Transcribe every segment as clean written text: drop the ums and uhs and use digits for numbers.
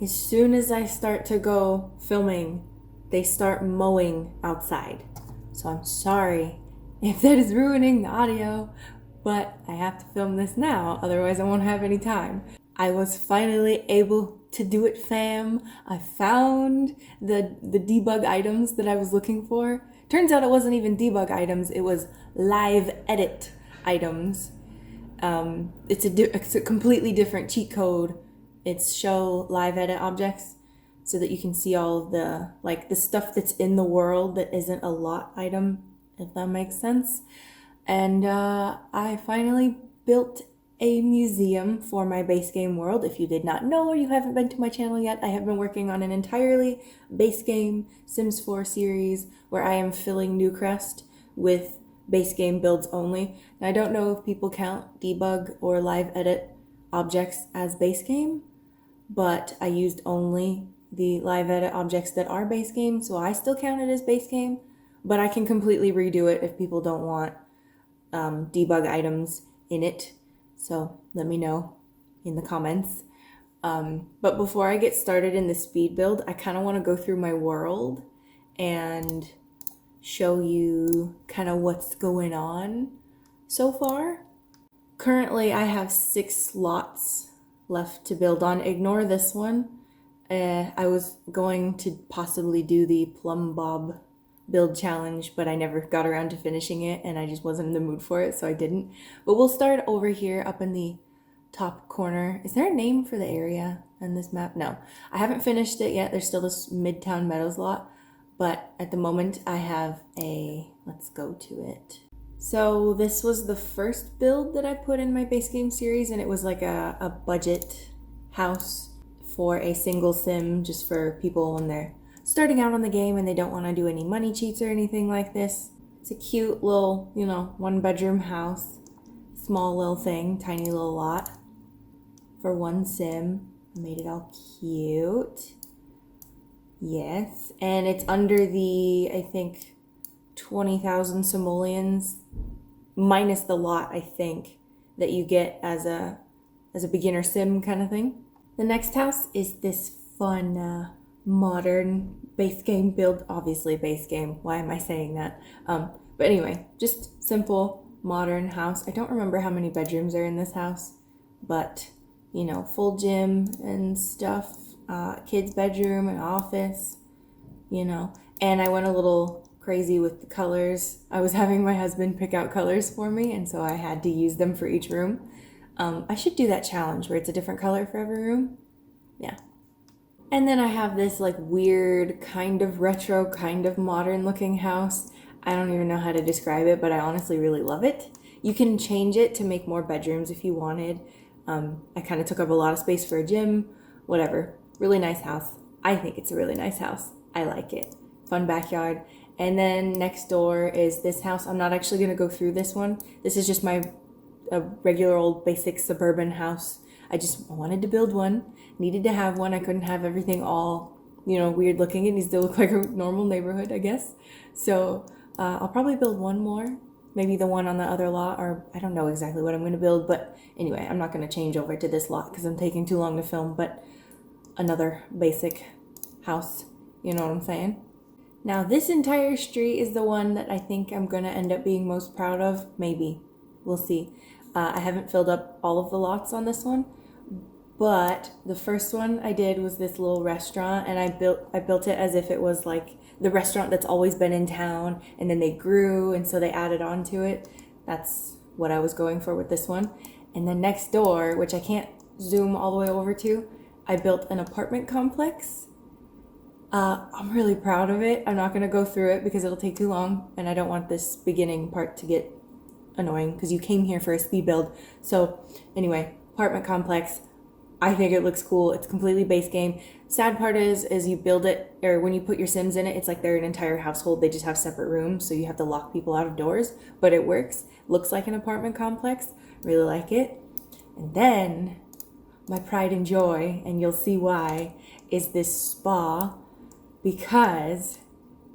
as soon as I start to go filming, they start mowing outside. So I'm sorry if that is ruining the audio, but I have to film this now, otherwise I won't have any time. I was finally able to do it, fam. I found the debug items that I was looking for. Turns out it wasn't even debug items, it was live edit items. It's a completely different cheat code. It's show live edit objects so that you can see all of the stuff that's in the world that isn't a lot item, if that makes sense. And I finally built a museum for my base game world. If you did not know or you haven't been to my channel yet, I have been working on an entirely base game Sims 4 series where I am filling Newcrest with base game builds only. Now, I don't know if people count debug or live edit objects as base game, but I used only the live edit objects that are base game, so I still count it as base game, but I can completely redo it if people don't want debug items in it. So let me know in the comments. But before I get started in the speed build, I kind of want to go through my world and show you kind of what's going on so far. Currently, I have 6 slots left to build on. Ignore this one. I was going to possibly do the Plum Bob build challenge, but I never got around to finishing it and I just wasn't in the mood for it, so I didn't. But we'll start over here up in the top corner. Is there a name for the area on this map? No, I haven't finished it yet. There's still this Midtown Meadows lot, but at the moment I have let's go to it. So this was the first build that I put in my base game series, and it was like a budget house for a single sim, just for people when they're starting out on the game and they don't want to do any money cheats or anything like this. It's a cute little, 1-bedroom house. Small little thing, tiny little lot for one sim. I made it all cute. Yes, and it's under the, I think, 20,000 simoleons, minus the lot, I think, that you get as a beginner sim kind of thing. The next house is this fun, modern base game build. Obviously base game, why am I saying that? But anyway, just simple modern house. I don't remember how many bedrooms are in this house, but full gym and stuff, kids bedroom and office, and I went a little crazy with the colors. I was having my husband pick out colors for me, and so I had to use them for each room. I should do that challenge where it's a different color for every room. Yeah. And then I have this weird kind of retro, kind of modern looking house. I don't even know how to describe it, but I honestly really love it. You can change it to make more bedrooms if you wanted. I kind of took up a lot of space for a gym, whatever. Really nice house. I think it's a really nice house. I like it. Fun backyard. And then next door is this house. I'm not actually going to go through this one. This is just a regular old basic suburban house. I just wanted to build one, needed to have one. I couldn't have everything all, weird looking. It needs to look like a normal neighborhood, I guess. So I'll probably build one more, maybe the one on the other lot, or I don't know exactly what I'm going to build. But anyway, I'm not going to change over to this lot because I'm taking too long to film, but another basic house, you know what I'm saying? Now this entire street is the one that I think I'm going to end up being most proud of. Maybe. We'll see. I haven't filled up all of the lots on this one, but the first one I did was this little restaurant, and I built it as if it was like the restaurant that's always been in town, and then they grew, and so they added on to it. That's what I was going for with this one. And then next door, which I can't zoom all the way over to, I built an apartment complex. I'm really proud of it. I'm not going to go through it because it'll take too long, and I don't want this beginning part to get annoying because you came here for a speed build. So anyway, apartment complex. I think it looks cool. It's completely base game. Sad part is you build it, or when you put your Sims in it, it's like they're an entire household. They just have separate rooms, so you have to lock people out of doors, but it works. Looks like an apartment complex. Really like it. And then my pride and joy, and you'll see why, is this spa, because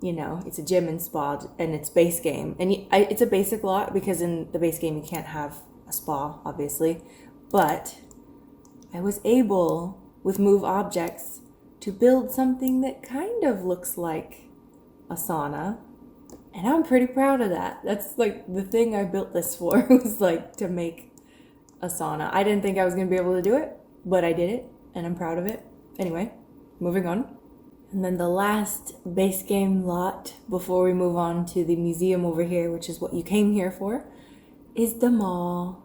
it's a gym and spa, and it's base game. And it's a basic lot because in the base game you can't have a spa, obviously. But I was able with move objects to build something that kind of looks like a sauna. And I'm pretty proud of that. That's like the thing I built this for, was like to make a sauna. I didn't think I was going to be able to do it, but I did it and I'm proud of it. Anyway, moving on. And then the last base game lot before we move on to the museum over here, which is what you came here for, is the mall.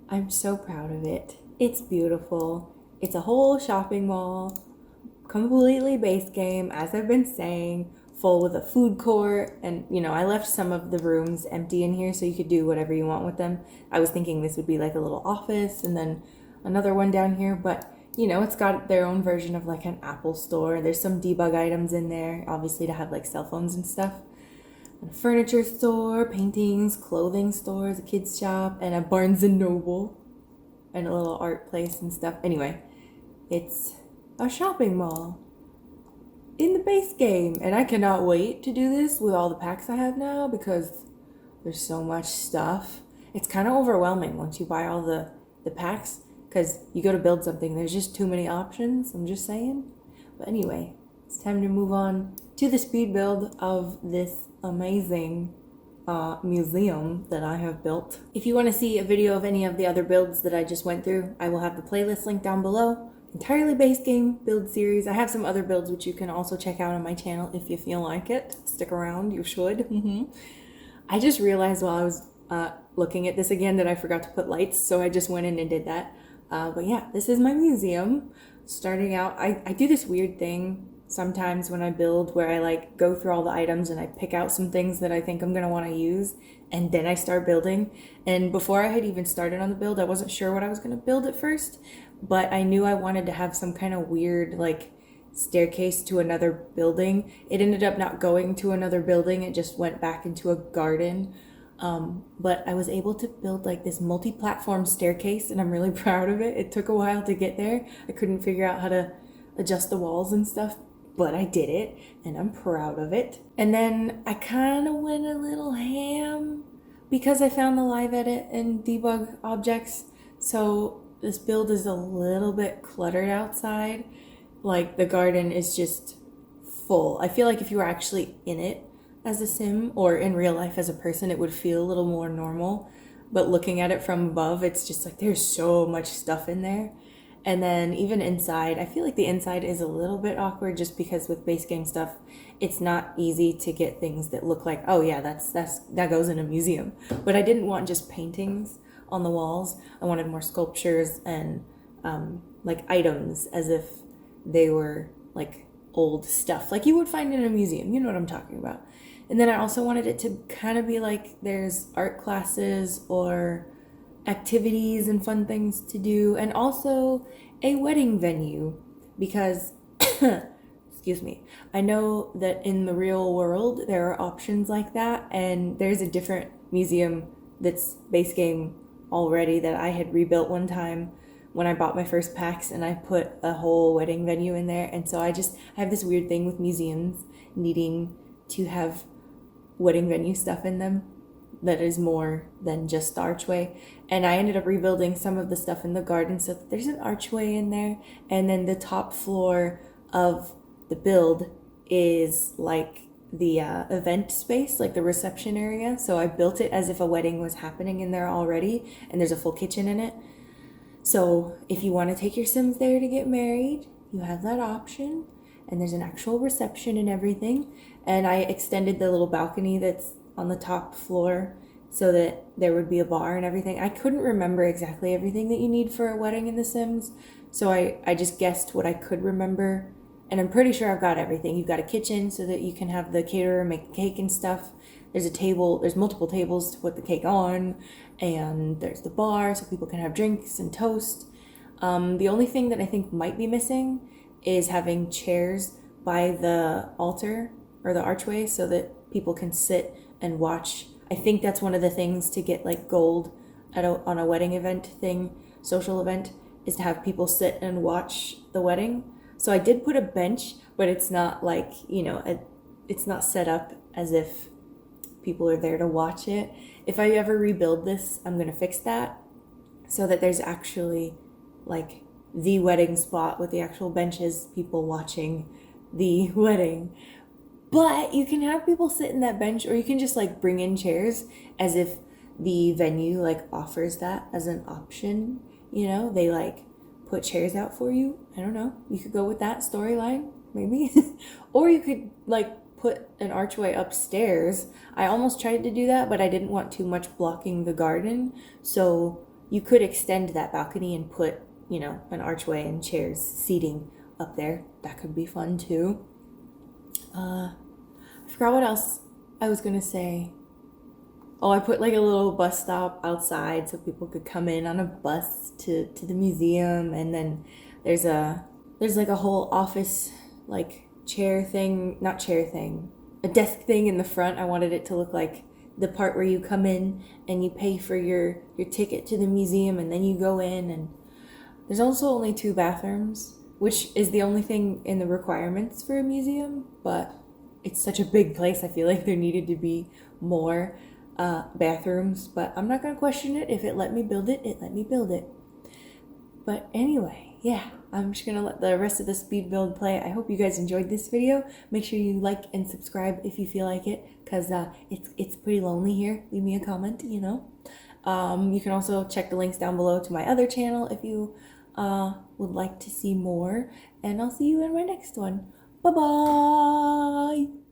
I'm so proud of it. It's beautiful. It's a whole shopping mall, completely base game, as I've been saying, full with a food court. And, you know, I left some of the rooms empty in here so you could do whatever you want with them. I was thinking this would be like a little office and then another one down here, but you know, it's got their own version of like an Apple store. There's some debug items in there, obviously, to have like cell phones and stuff. And a furniture store, paintings, clothing stores, a kids shop, and a Barnes and Noble, and a little art place and stuff. Anyway, it's a shopping mall in the base game. And I cannot wait to do this with all the packs I have now because there's so much stuff. It's kind of overwhelming once you buy all the packs. Because you go to build something, there's just too many options, I'm just saying. But anyway, it's time to move on to the speed build of this amazing museum that I have built. If you want to see a video of any of the other builds that I just went through, I will have the playlist linked down below. Entirely base game build series. I have some other builds which you can also check out on my channel if you feel like it. Stick around, you should. I just realized while I was looking at this again that I forgot to put lights, so I just went in and did that. But yeah, this is my museum. Starting out, I do this weird thing sometimes when I build where I like go through all the items and I pick out some things that I think I'm going to want to use, and then I start building. And before I had even started on the build, I wasn't sure what I was going to build at first, but I knew I wanted to have some kind of weird like staircase to another building. It ended up not going to another building, it just went back into a garden. But I was able to build like this multi-platform staircase, and I'm really proud of it. It took a while to get there. I couldn't figure out how to adjust the walls and stuff, but I did it, and I'm proud of it. And then I kind of went a little ham because I found the live edit and debug objects. So this build is a little bit cluttered outside. Like the garden is just full. I feel like if you were actually in it as a sim or in real life as a person, it would feel a little more normal. But looking at it from above, it's just like there's so much stuff in there. And then even inside, I feel like the inside is a little bit awkward just because with base game stuff, it's not easy to get things that look like, oh yeah, that goes in a museum. But I didn't want just paintings on the walls. I wanted more sculptures and like items as if they were like old stuff, like you would find in a museum. You know what I'm talking about. And then I also wanted it to kind of be like there's art classes or activities and fun things to do, and also a wedding venue because excuse me, I know that in the real world there are options like that, and there's a different museum that's base game already that I had rebuilt one time when I bought my first packs, and I put a whole wedding venue in there. And so I have this weird thing with museums needing to have wedding venue stuff in them that is more than just the archway. And I ended up rebuilding some of the stuff in the garden so that there's an archway in there, and then the top floor of the build is like the event space, like the reception area. So I built it as if a wedding was happening in there already, and there's a full kitchen in it. So if you want to take your Sims there to get married, you have that option, and there's an actual reception and everything. And I extended the little balcony that's on the top floor so that there would be a bar and everything. I couldn't remember exactly everything that you need for a wedding in The Sims, so I just guessed what I could remember, and I'm pretty sure I've got everything. You've got a kitchen so that you can have the caterer make the cake and stuff. There's a table, there's multiple tables to put the cake on, and there's the bar so people can have drinks and toast. The only thing that I think might be missing is having chairs by the altar or the archway so that people can sit and watch. I think that's one of the things to get like gold on a wedding event thing, social event, is to have people sit and watch the wedding. So I did put a bench, but it's not like, you know, it's not set up as if people are there to watch it. If I ever rebuild this, I'm going to fix that so that there's actually like the wedding spot with the actual benches, people watching the wedding. But you can have people sit in that bench, or you can just like bring in chairs as if the venue like offers that as an option. You know, they like put chairs out for you. I don't know. You could go with that storyline, maybe. Or you could like put an archway upstairs. I almost tried to do that, but I didn't want too much blocking the garden. So you could extend that balcony and put, you know, an archway and chairs, seating up there. That could be fun too. I forgot what else I was gonna say. Oh, I put like a little bus stop outside so people could come in on a bus to the museum, and then there's like a whole office like a desk thing in the front. I wanted it to look like the part where you come in and you pay for your ticket to the museum, and then you go in, and there's also only 2 bathrooms, which is the only thing in the requirements for a museum, but it's such a big place. I feel like there needed to be more bathrooms, but I'm not gonna question it. If it let me build it, it let me build it. But anyway, yeah, I'm just gonna let the rest of the speed build play. I hope you guys enjoyed this video. Make sure you like and subscribe if you feel like it, because it's pretty lonely here. Leave me a comment, you know. You can also check the links down below to my other channel if you would like to see more, and I'll see you in my next one. Bye bye.